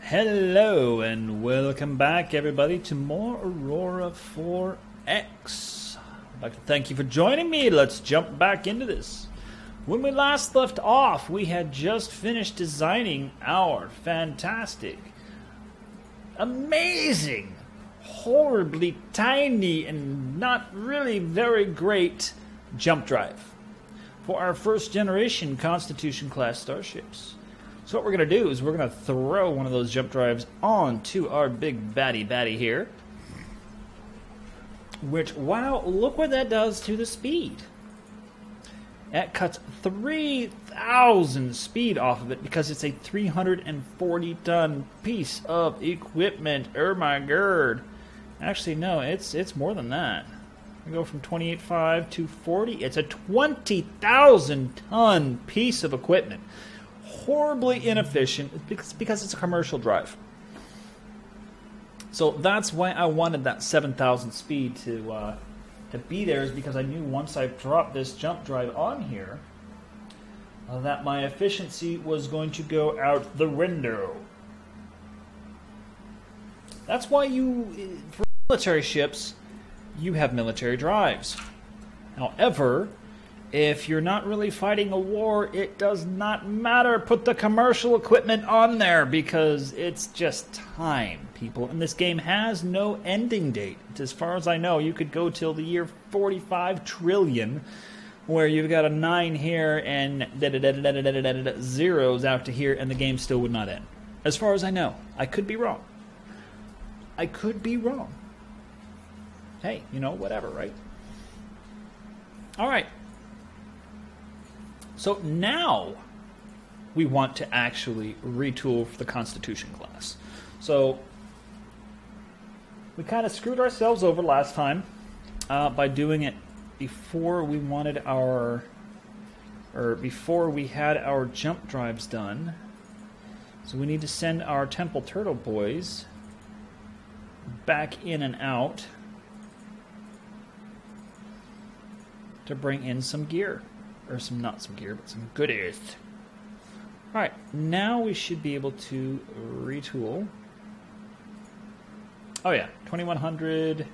Hello and welcome back everybody to more Aurora 4X. I'd like to thank you for joining me. Let's jump back into this. When we last left off, we had just finished designing our fantastic, amazing, horribly tiny and not really very great jump drive for our first generation Constitution class starships. So what we're going to do is we're going to throw one of those jump drives onto our big baddie here. Which, wow, look what that does to the speed. That cuts 3,000 speed off of it because it's a 340-ton piece of equipment. Oh my god. Actually, no, it's more than that. We go from 28.5 to 40. It's a 20,000-ton piece of equipment. Horribly inefficient because it's a commercial drive. So that's why I wanted that 7,000 speed to be there, is because I knew once I dropped this jump drive on here that my efficiency was going to go out the window. That's why for military ships, you have military drives. However, if you're not really fighting a war, it does not matter. Put the commercial equipment on there because it's just time, people. And this game has no ending date. As far as I know, you could go till the year 45 trillion, where you've got a 9 here and zeros out to here, and the game still would not end. As far as I know. I could be wrong. I could be wrong. Hey, you know, whatever, right? All right. So now we want to actually retool for the Constitution class. So we kind of screwed ourselves over last time by doing it before we wanted before we had our jump drives done. So we need to send our Temple Turtle boys back in and out to bring in some gear. Or not some gear, but some good earth. Alright, now we should be able to retool. Oh yeah, 2100.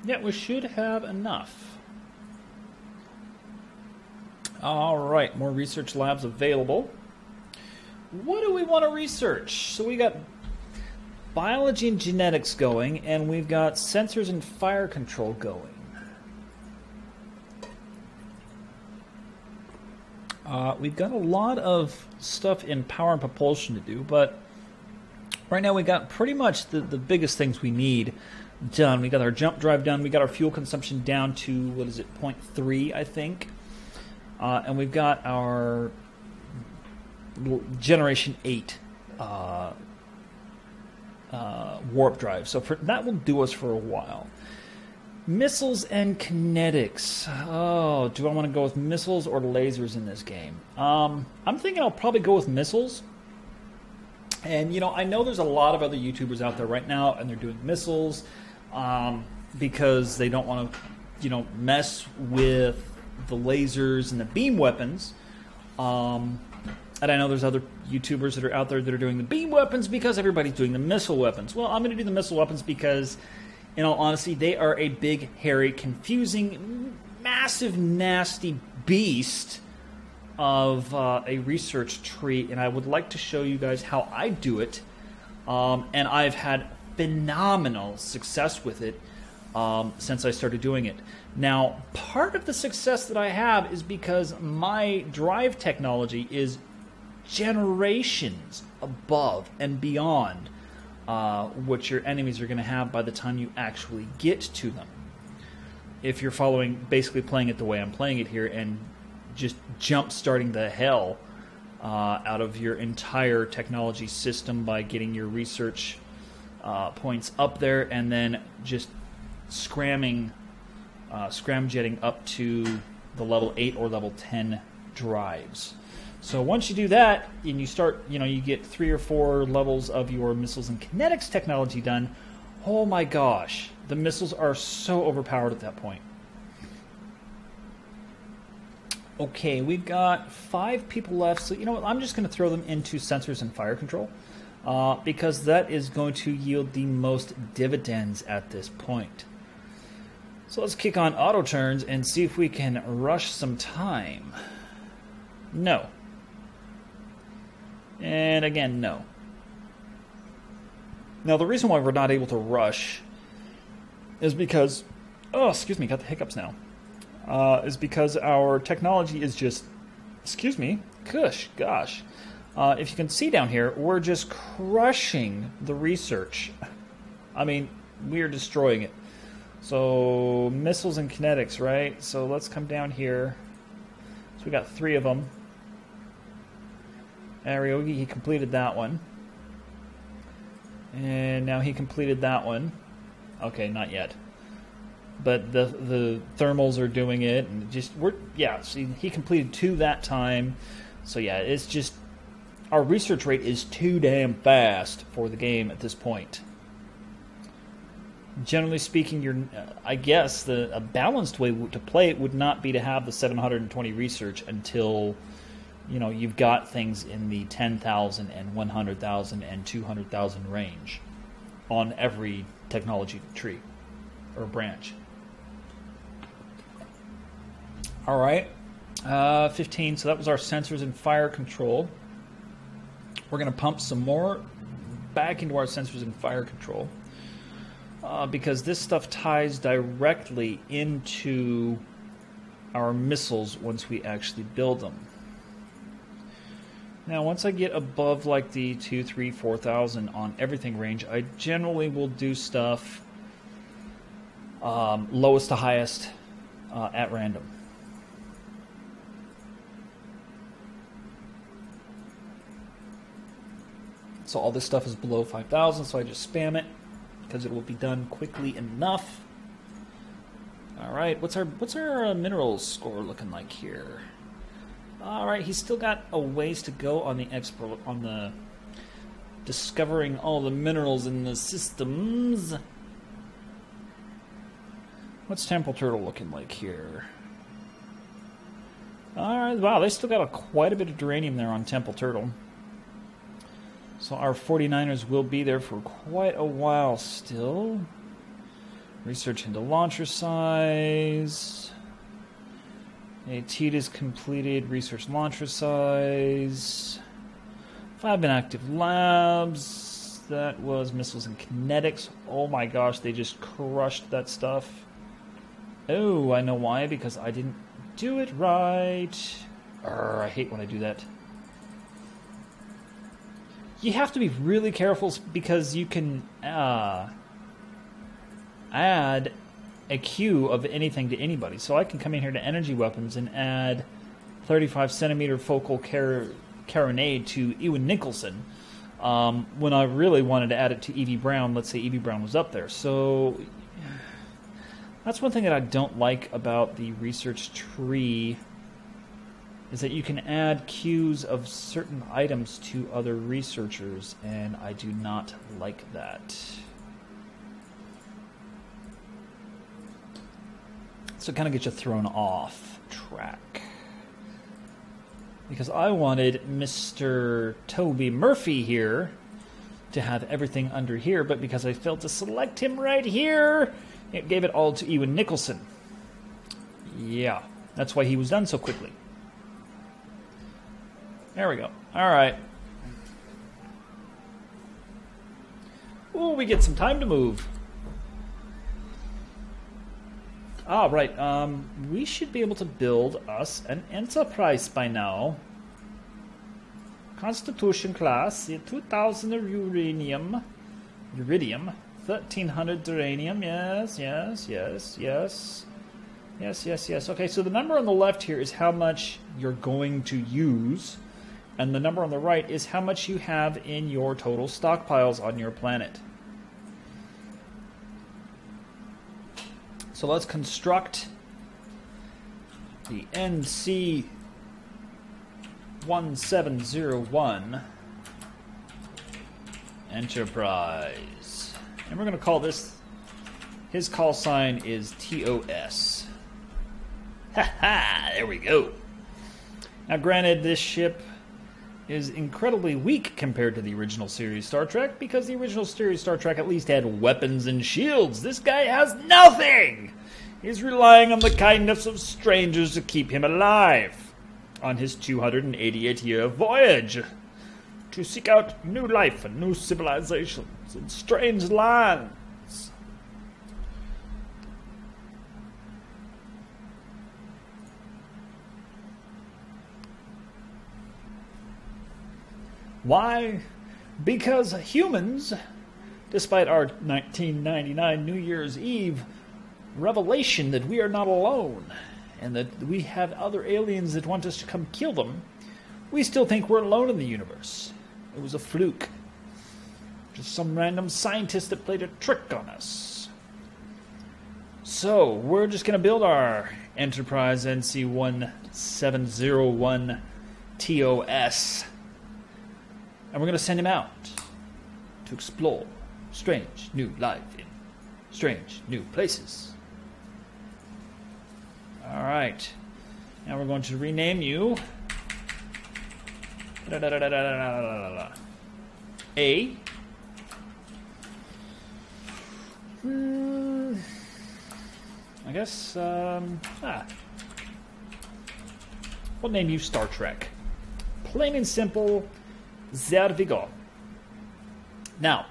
Yeah, we should have enough. Alright, more research labs available. What do we want to research? So we got biology and genetics going, and we've got sensors and fire control going. We've got a lot of stuff in power and propulsion to do, but right now we got pretty much the biggest things we need done. We got our jump drive done. We got our fuel consumption down to, what is it, 0.3, I think. And we've got our Generation 8 warp drive. So that will do us for a while. Missiles and kinetics. Oh, do I want to go with missiles or lasers in this game? I'm thinking I'll probably go with missiles. And, you know, I know there's a lot of other YouTubers out there right now, and they're doing missiles because they don't want to, you know, mess with the lasers and the beam weapons. And I know there's other YouTubers that are out there that are doing the beam weapons because everybody's doing the missile weapons. Well, I'm going to do the missile weapons because, in all honesty, they are a big, hairy, confusing, massive, nasty beast of a research tree, and I would like to show you guys how I do it. And I've had phenomenal success with it since I started doing it. Now, part of the success that I have is because my drive technology is generations above and beyond what your enemies are going to have by the time you actually get to them. If you're basically playing it the way I'm playing it here and just jump starting the hell out of your entire technology system by getting your research points up there and then just scramjetting up to the level 8 or level 10 drives. So once you do that, and you start, you know, you get 3 or 4 levels of your missiles and kinetics technology done, oh my gosh, the missiles are so overpowered at that point. Okay, we've got 5 people left, so you know what? I'm just going to throw them into sensors and fire control because that is going to yield the most dividends at this point. So let's kick on auto turns and see if we can rush some time. No. And again, no. Now, the reason why we're not able to rush is because... Oh, excuse me, got the hiccups now. Is because our technology is just... Excuse me. Gosh. If you can see down here, we're just crushing the research. I mean, we're destroying it. So, missiles and kinetics, right? So let's come down here. So we got 3 of them. Ariogi, he completed that one. And now he completed that one. Okay, not yet. But the thermals are doing it, and see, he completed 2 that time. So yeah, it's just our research rate is too damn fast for the game at this point. Generally speaking, I guess a balanced way to play it would not be to have the 720 research until you've got things in the 10,000 and 100,000 and 200,000 range on every technology tree or branch. All right, 15. So that was our sensors and fire control. We're going to pump some more back into our sensors and fire control because this stuff ties directly into our missiles once we actually build them. Now, once I get above like the 2, 3, 4,000 on everything range, I generally will do stuff lowest to highest at random. So all this stuff is below 5,000, so I just spam it because it will be done quickly enough. All right, what's our minerals score looking like here? All right, he's still got a ways to go on the discovering all the minerals in the systems. What's Temple Turtle looking like here? All right, wow, they still got quite a bit of duranium there on Temple Turtle. So our 49ers will be there for quite a while still. Research into launcher size. AT is completed. Research launcher size. 5 inactive labs. That was missiles and kinetics. Oh my gosh, they just crushed that stuff. Oh, I know why. Because I didn't do it right. I hate when I do that. You have to be really careful because you can add a queue of anything to anybody. So I can come in here to energy weapons and add 35 centimeter focal carronade to Ewan Nicholson when I really wanted to add it to Evie Brown. Let's say Evie Brown was up there. So that's one thing that I don't like about the research tree is that you can add queues of certain items to other researchers, and I do not like that. So it kind of gets you thrown off track. Because I wanted Mr. Toby Murphy here to have everything under here, but because I failed to select him right here, it gave it all to Ewan Nicholson. Yeah, that's why he was done so quickly. There we go. All right. Ooh, we get some time to move. All right. We should be able to build us an Enterprise by now. Constitution class, 2,000 uranium, 1,300 uranium. Yes. Okay, so the number on the left here is how much you're going to use. And the number on the right is how much you have in your total stockpiles on your planet. So let's construct the NC-1701 Enterprise. And we're going to call this, his call sign is TOS. Ha ha, there we go. Now, granted, this ship is incredibly weak compared to the original series Star Trek, because the original series Star Trek at least had weapons and shields. This guy has nothing! He's relying on the kindness of strangers to keep him alive on his 288-year voyage to seek out new life and new civilizations in strange lands. Why? Because humans, despite our 1999 New Year's Eve revelation that we are not alone and that we have other aliens that want us to come kill them, we still think we're alone in the universe. It was a fluke. Just some random scientist that played a trick on us. So, we're just going to build our Enterprise NC-1701 TOS. And we're going to send him out to explore strange new life in strange new places. Alright. Now we're going to rename you A. I guess, we'll name you Star Trek. Plain and simple, there we go. Now,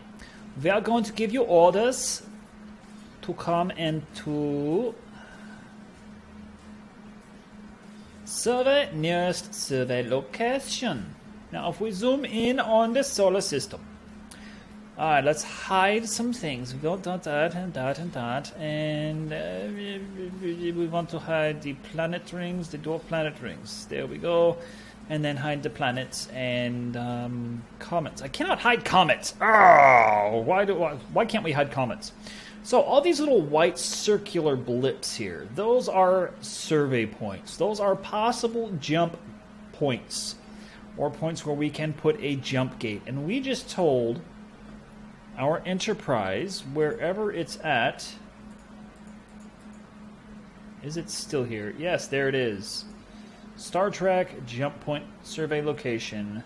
we are going to give you orders to come and to survey nearest survey location. Now, if we zoom in on the solar system, alright, let's hide some things. We go dot, and dot, and dot, and we want to hide the planet rings, the dwarf planet rings. There we go. And then hide the planets and comets. I cannot hide comets. Oh, why can't we hide comets? So all these little white circular blips here, those are survey points. Those are possible jump points, or points where we can put a jump gate. And we just told our Enterprise, wherever it's at, is it still here? Yes, there it is. Star Trek jump point survey location.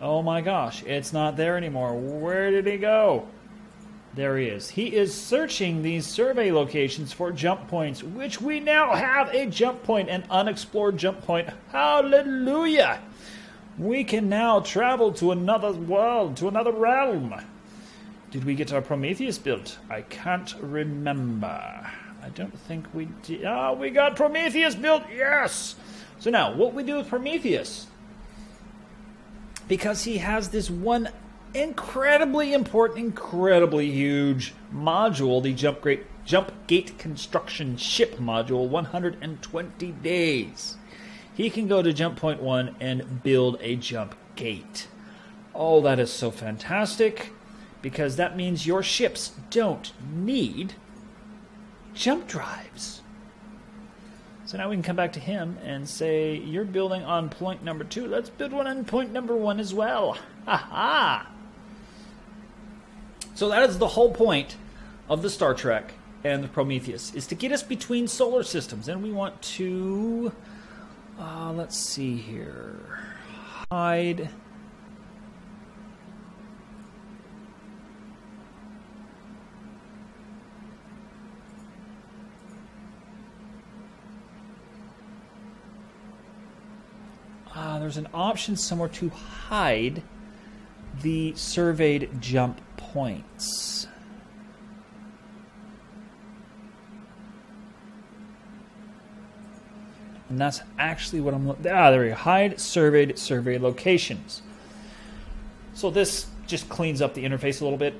Oh my gosh, it's not there anymore. Where did he go? There he is. He is searching these survey locations for jump points, which we now have a jump point, an unexplored jump point. Hallelujah! We can now travel to another world, to another realm. Did we get our Prometheus built? I can't remember. I don't think we did. Oh, we got Prometheus built! Yes! So now, what we do with Prometheus? Because he has this one incredibly important, incredibly huge module, the jump gate construction ship module, 120 days. He can go to jump point 1 and build a jump gate. Oh, that is so fantastic, because that means your ships don't need jump drives. So now we can come back to him and say, you're building on point number 2. Let's build one on point number 1 as well. Ha-ha! So that is the whole point of the Star Trek and the Prometheus, is to get us between solar systems. And we want to, let's see here, hide. There's an option somewhere to hide the surveyed jump points. And that's actually what I'm looking. There we go. Hide surveyed survey locations. So this just cleans up the interface a little bit.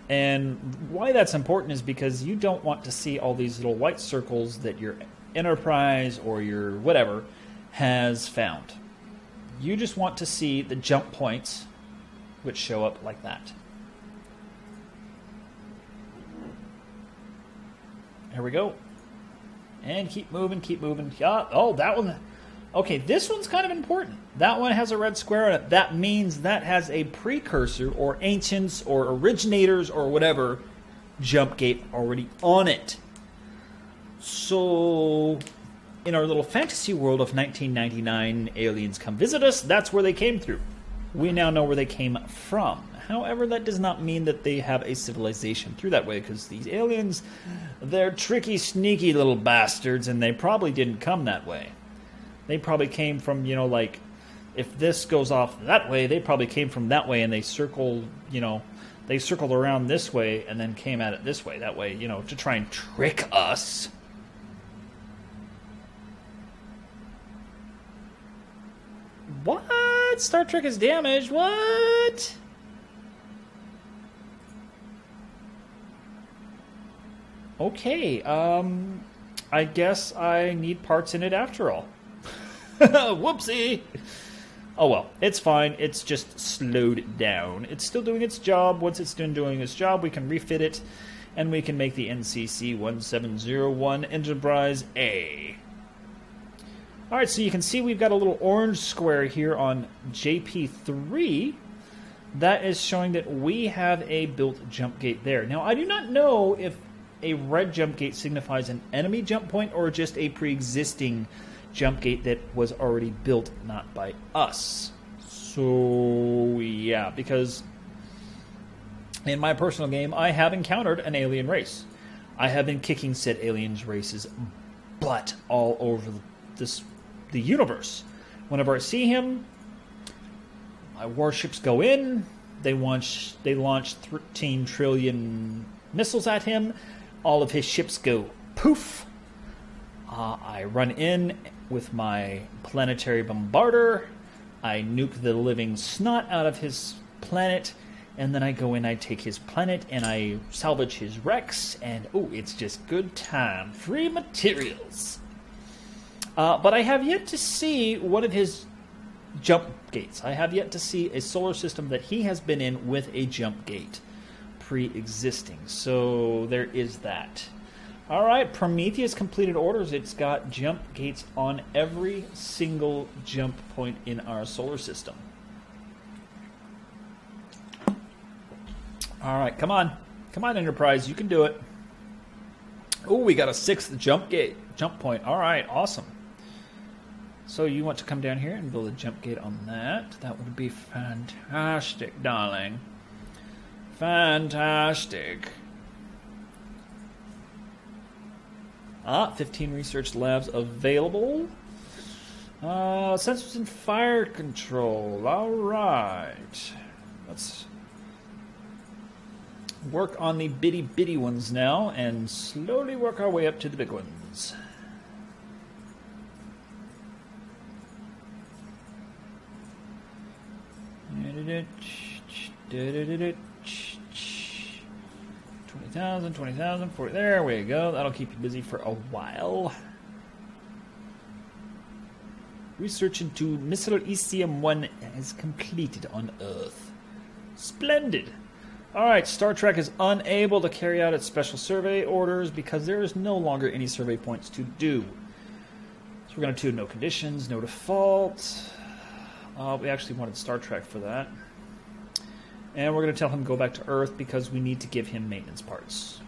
And why that's important is because you don't want to see all these little white circles that your Enterprise or your whatever has found. You just want to see the jump points, which show up like that. Here we go. And keep moving, keep moving. Oh, that one. Okay, this one's kind of important. That one has a red square on it. That means that has a precursor or ancients or originators or whatever jump gate already on it. So, in our little fantasy world of 1999, aliens come visit us, that's where they came through. We now know where they came from. However, that does not mean that they have a civilization through that way, because these aliens, they're tricky, sneaky little bastards, and they probably didn't come that way. They probably came from, you know, like, if this goes off that way, they probably came from that way, and they circled, you know, they circled around this way, and then came at it this way, that way, you know, to try and trick us. What? Star Trek is damaged? What? Okay, I guess I need parts in it after all. Whoopsie! Oh well, it's fine. It's just slowed down. It's still doing its job. Once it's done doing its job, we can refit it, and we can make the NCC 1701 Enterprise A. Alright, so you can see we've got a little orange square here on JP3. That is showing that we have a built jump gate there. Now, I do not know if a red jump gate signifies an enemy jump point or just a pre-existing jump gate that was already built, not by us. So, yeah, because in my personal game, I have encountered an alien race. I have been kicking said aliens races butt all over the universe. Whenever I see him, my warships go in, they launch 13 trillion missiles at him, all of his ships go poof. I run in with my planetary bombarder, I nuke the living snot out of his planet, and then I go in, I take his planet, and I salvage his wrecks, and oh, it's just good time. Free materials. But I have yet to see one of his jump gates. I have yet to see a solar system that he has been in with a jump gate pre-existing. So there is that. Alright, Prometheus completed orders. It's got jump gates on every single jump point in our solar system. Alright, come on. Come on, Enterprise. You can do it. Oh, we got a 6th jump point. Alright, awesome. So you want to come down here and build a jump gate on that. That would be fantastic, darling. Fantastic. 15 research labs available. Sensors and fire control. Alright. Let's work on the bitty ones now and slowly work our way up to the big ones. $20,000, there we go. That'll keep you busy for a while. Research into missile ECM-1 is completed on Earth. Splendid. Alright, Star Trek is unable to carry out its special survey orders because there is no longer any survey points to do. So we're going to do no conditions, no default. We actually wanted Star Trek for that. And we're going to tell him to go back to Earth because we need to give him maintenance parts.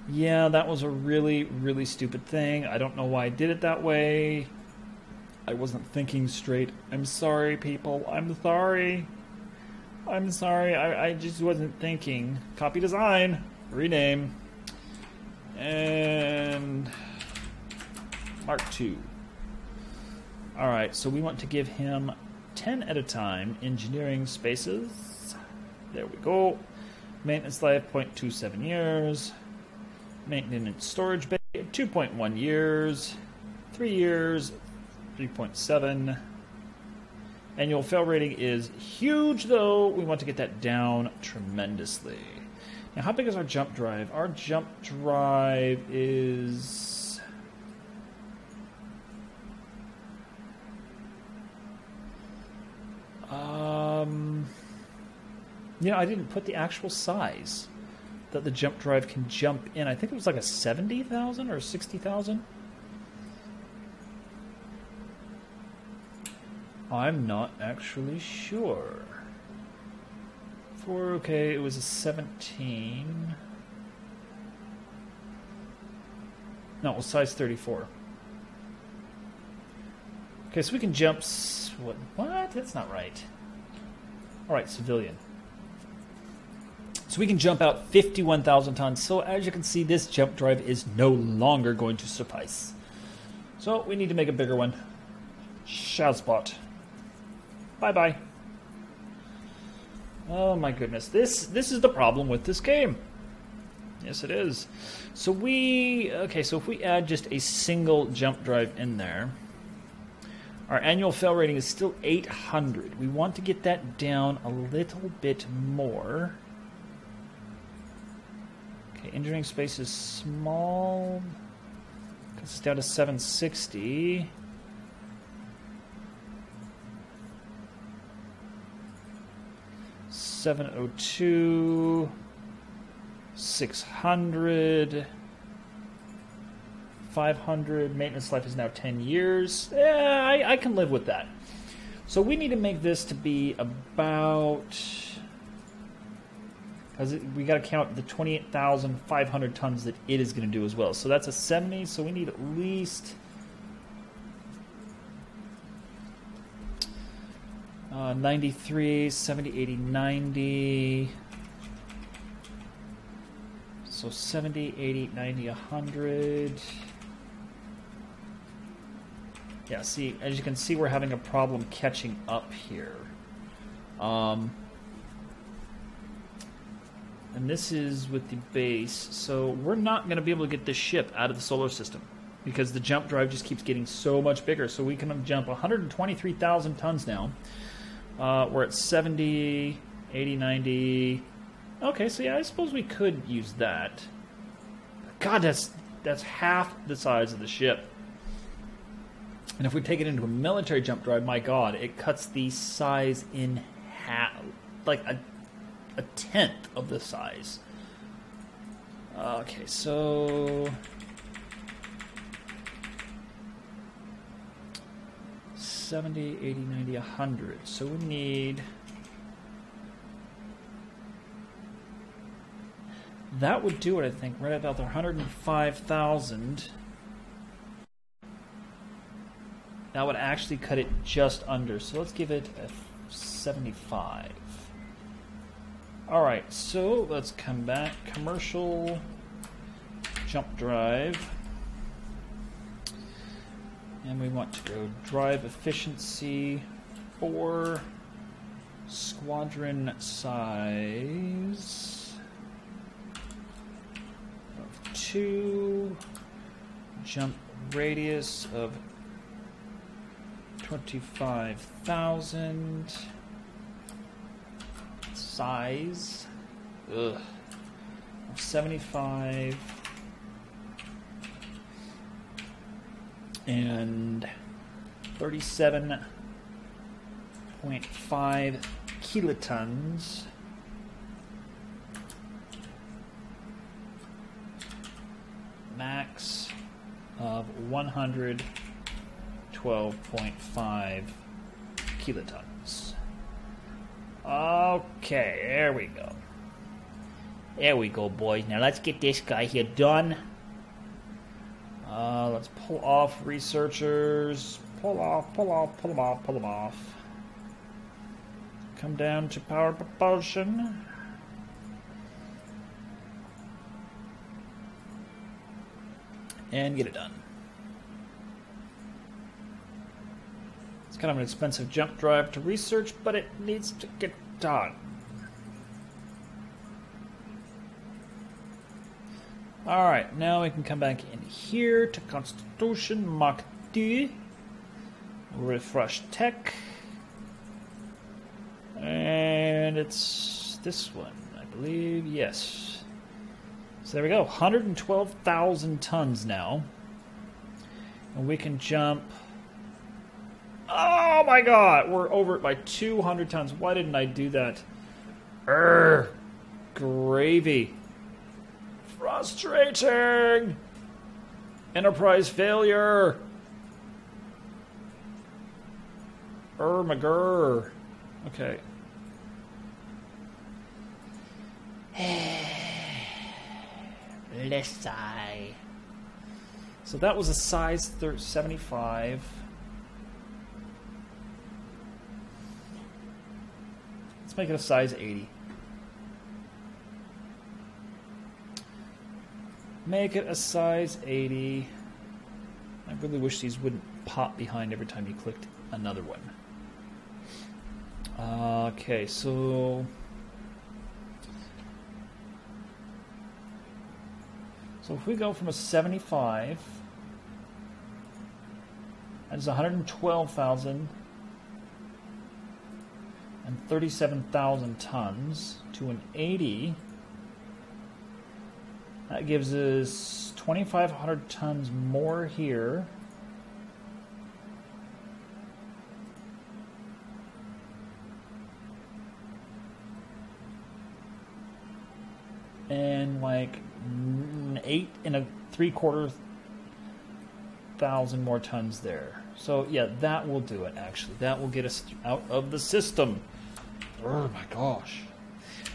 Yeah, that was a really, really stupid thing. I don't know why I did it that way. I wasn't thinking straight. I'm sorry, people. I'm sorry. I'm sorry. I just wasn't thinking. Copy design. Rename. And Mark II. Alright, so we want to give him 10 at a time. Engineering spaces. There we go. Maintenance life, 0.27 years. Maintenance storage bay, 2.1 years. 3 years, 3.7. Annual fail rating is huge, though. We want to get that down tremendously. Now, how big is our jump drive? Our jump drive is... Yeah, I didn't put the actual size that the jump drive can jump in. I think it was like a 70,000 or 60,000. I'm not actually sure. Okay, it was a 17. No, it was size 34. Okay, so we can jump... What? That's not right. Alright, civilian. So we can jump out 51,000 tons. So as you can see, this jump drive is no longer going to suffice. So we need to make a bigger one. Shazbot. Bye-bye. Oh my goodness. This is the problem with this game. Yes, it is. So so if we add just a single jump drive in there, our annual fail rating is still 800. We want to get that down a little bit more. Okay, engineering space is small. Cuts us down to 760. $702, 600, 500. Maintenance life is now 10 years. Yeah, I can live with that. So we need to make this to be about, because we got to count the 28,500 tons that it is going to do as well. So that's a 70. So we need at least 93, 70, 80, 90. So 70, 80, 90, 100. Yeah, see, as you can see, we're having a problem catching up here. And this is with the base, so we're not going to be able to get this ship out of the solar system because the jump drive just keeps getting so much bigger. So we can jump 123,000 tons now. We're at 70, 80, 90. Okay, so yeah, I suppose we could use that. God, that's half the size of the ship. And if we take it into a military jump drive, my God, it cuts the size in half, like a tenth of the size. Okay, so 70, 80, 90, 100. So we need... That would do it, I think, right about 105,000. That would actually cut it just under. So let's give it a 75. Alright, so let's come back. Commercial jump drive. And we want to go drive efficiency for squadron size of 2, jump radius of 25,000, size of 75, and 37.5 kilotons. Max of 112.5 kilotons. Okay, there we go. There we go, boys. Now let's get this guy here done. Let's pull off researchers. Pull off, pull off, pull them off, pull them off. Come down to power propulsion. And get it done. It's kind of an expensive jump drive to research, but it needs to get done. Alright, now we can come back in here to Constitution Mach 2. Refresh tech. And it's this one, I believe. Yes. So there we go. 112,000 tons now. And we can jump... Oh my God! We're over it by 200 tons. Why didn't I do that? Urgh. Gravy. Frustrating! Enterprise failure! McGurr. Okay. Let's sigh. So that was a size 75. Let's make it a size 80. Make it a size 80. I really wish these wouldn't pop behind every time you clicked another one. Okay, so if we go from a 75, that's 112,000 and 37,000 tons to an 80, that gives us 2,500 tons more here. And like 8.75 thousand more tons there. So yeah, that will do it. Actually, that will get us out of the system. Oh my gosh.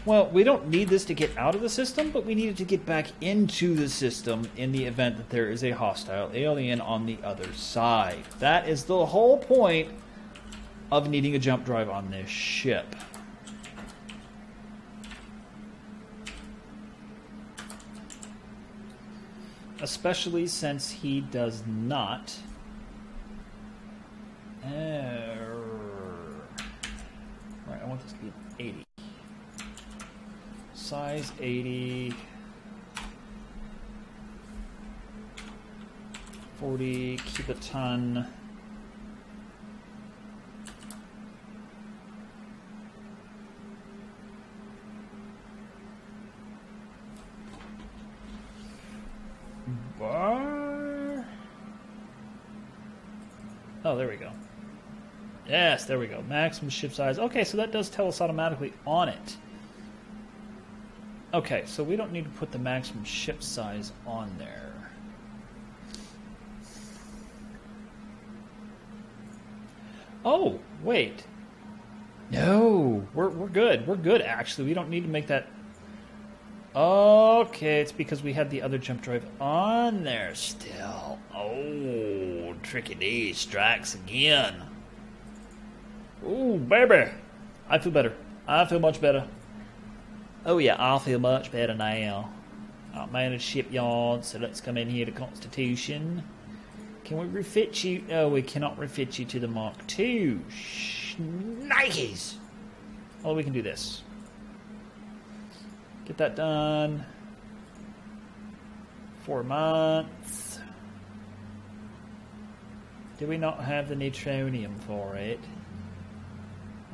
Well, we don't need this to get out of the system, but we need it to get back into the system in the event that there is a hostile alien on the other side. That is the whole point of needing a jump drive on this ship. Especially since he does not. Right, I want this to be 80. Size 80. 40 kiloton. Bar. Oh, there we go. Yes, there we go. Maximum ship size. Okay, so that does tell us automatically on it. Okay, so we don't need to put the maximum ship size on there. Oh, wait. No, we're good. We're good, actually. We don't need to make that. Okay, it's because we had the other jump drive on there still. Oh, Tricky D strikes again. Ooh, baby. I feel better. I feel much better. Oh yeah, I feel much better now. I'll manage shipyard, so let's come in here to Constitution. Can we refit you? No, we cannot refit you to the Mark II. Nikes! Oh, we can do this. Get that done. 4 months. Do we not have the neutronium for it?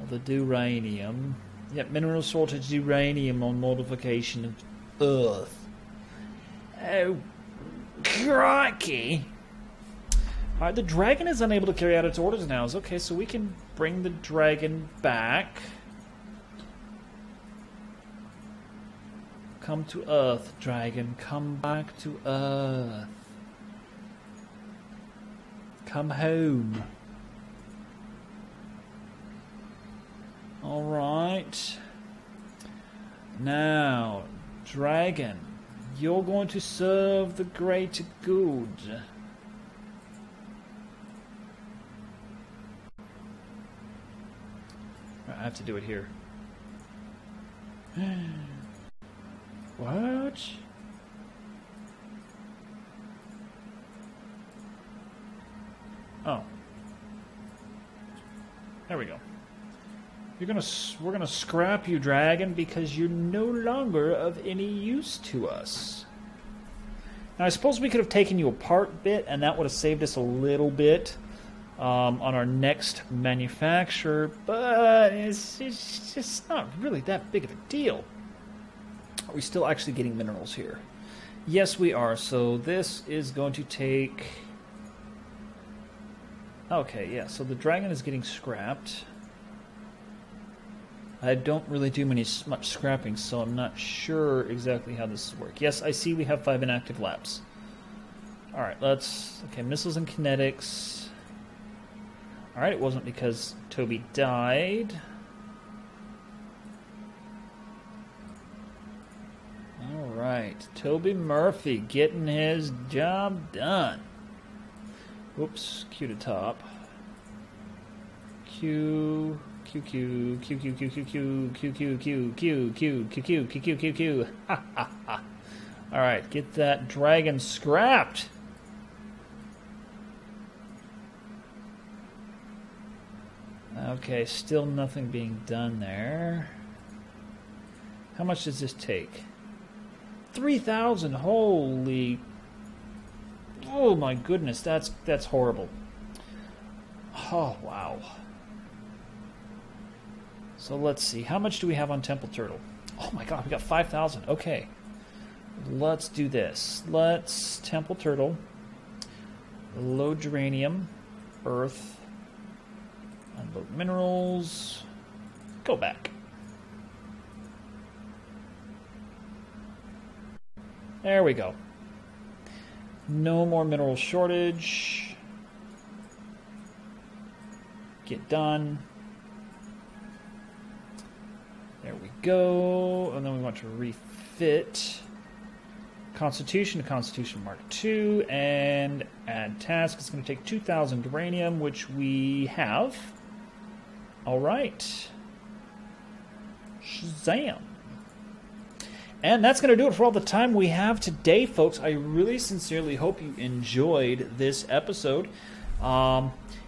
Or the duranium? Yep, mineral shortage uranium on modification of Earth. Oh, crikey. Alright, the dragon is unable to carry out its orders now. Okay, so we can bring the dragon back. Come to Earth, dragon. Come back to Earth. Come home. Alright. Now, dragon, you're going to serve the greater good. I have to do it here. What? Oh. There we go. We're gonna scrap you, dragon, because you're no longer of any use to us. Now, I suppose we could have taken you apart a bit, and that would have saved us a little bit on our next manufacturer, but it's just not really that big of a deal. Are we still actually getting minerals here? Yes, we are. So this is going to take... Okay, yeah, so the dragon is getting scrapped. I don't really do much scrapping, so I'm not sure exactly how this works. Yes, I see we have 5 inactive labs. Alright, let's... Okay, missiles and kinetics. Alright, it wasn't because Toby died. right. Toby Murphy getting his job done. Whoops. Q to top. Q. Q, Q, Q, Q, Q, Q, Q, Q, Q, Q, Q, Q, Q, Q, Q, Q, Q, Q. Ha, ha, ha. All right. Get that dragon scrapped. Okay, still nothing being done there. How much does this take? 3,000. Holy. Oh my goodness, that's horrible. Oh, wow. So let's see. How much do we have on Temple Turtle? Oh my god, we got 5,000. Okay. Let's do this. Let's Temple Turtle. Load geranium. Earth. Unload minerals. Go back. There we go. No more mineral shortage. Get done. There we go. And then we want to refit Constitution to Constitution Mark II and add task. It's going to take 2,000 uranium, which we have. All right. Shazam. And that's going to do it for all the time we have today, folks. I really sincerely hope you enjoyed this episode.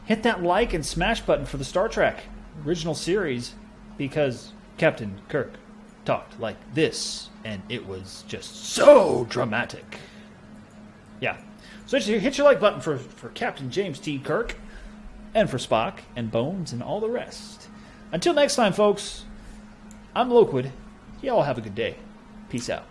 Hit that like and smash button for the Star Trek original series because Captain Kirk talked like this, and it was just so dramatic. Yeah. So hit your like button for Captain James T. Kirk, and for Spock, and Bones, and all the rest. Until next time, folks, I'm Loquid. Y'all have a good day. Peace out.